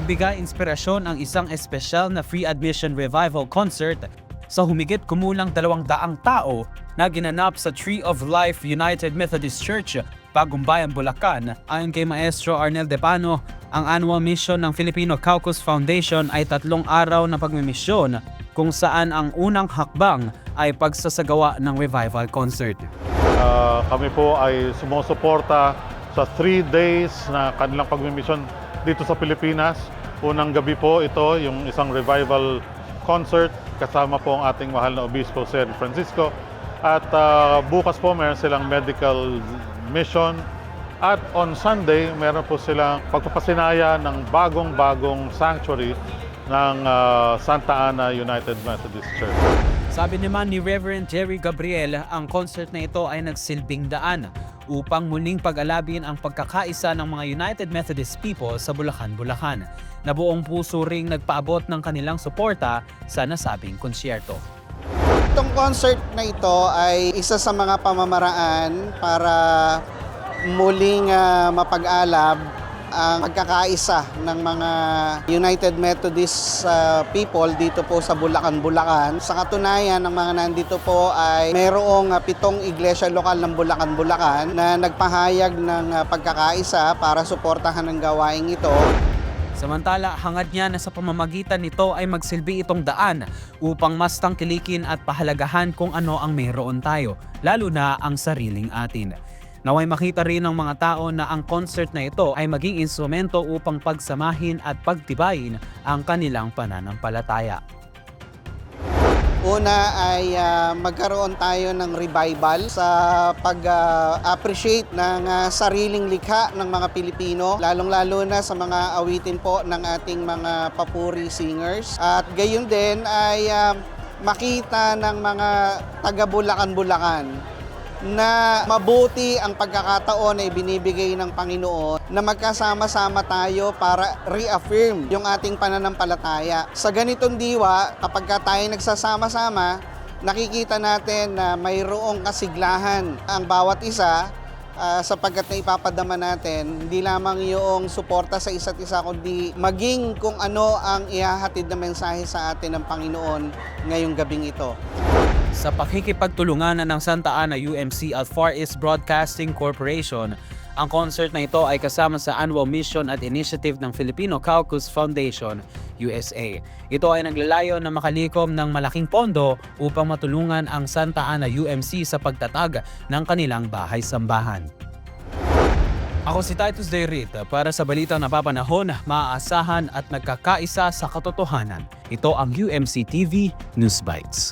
nagbigay inspirasyon ang isang espesyal na free admission revival concert sa humigit kumulang 200 tao na ginanap sa Tree of Life United Methodist Church, Bagong Bayan, Bulacan. Ayon kay Maestro Arnel Depano, ang annual mission ng Filipino Caucus Foundation ay 3 araw na pagmimisyon kung saan ang unang hakbang ay pagsasagawa ng revival concert. Kami po ay sumusuporta sa 3 days na kanilang pagmimisyon dito sa Pilipinas. Unang gabi po ito, yung isang revival concert kasama po ang ating mahal na Obispo San Francisco. At bukas po meron silang medical mission. At on Sunday, meron po silang pagpapasinaya ng bagong sanctuary ng Santa Ana United Methodist Church. Sabi naman ni Reverend Jerry Gabriel, ang concert na ito ay nagsilbing daan upang muling pag-alabin ang pagkakaisa ng mga United Methodist people sa Bulacan, Bulacan, na buong puso ring nagpaabot ng kanilang suporta sa nasabing konsyerto. Itong concert na ito ay isa sa mga pamamaraan para muling mapag-alab ang pagkakaisa ng mga United Methodist people dito po sa Bulacan, Bulacan. Sa katunayan, ng mga nandito po ay mayroong 7 iglesia lokal ng Bulacan, Bulacan na nagpahayag ng pagkakaisa para suportahan ang gawaing ito. Samantala, hangad niya na sa pamamagitan nito ay magsilbi itong daan upang mas tangkilikin at pahalagahan kung ano ang mayroon tayo, lalo na ang sariling atin. Naway makita rin ng mga tao na ang concert na ito ay maging instrumento upang pagsamahin at pagtibayin ang kanilang pananampalataya. Una ay magkaroon tayo ng revival sa pag-appreciate ng sariling likha ng mga Pilipino, lalong-lalo na sa mga awitin po ng ating mga papuri singers. At gayon din ay makita ng mga taga-Bulacan-Bulacan na mabuti ang pagkakataon na ibinibigay ng Panginoon na magkasama-sama tayo para reaffirm yung ating pananampalataya. Sa ganitong diwa, kapag tayo nagsasama-sama, nakikita natin na mayroong kasiglahan ang bawat isa sapagkat na ipapadama natin hindi lamang yung suporta sa isa't isa kundi maging kung ano ang ihahatid na mensahe sa atin ng Panginoon ngayong gabing ito. Sa pakikipagtulungan ng Santa Ana UMC at Far East Broadcasting Corporation, ang concert na ito ay kasama sa annual mission at initiative ng Filipino Caucus Foundation, USA. Ito ay naglalayon na makalikom ng malaking pondo upang matulungan ang Santa Ana UMC sa pagtatag ng kanilang bahay-sambahan. Ako si Titus Deirit para sa balitang napapanahon, maaasahan at nagkakaisa sa katotohanan. Ito ang UMC TV News Bites.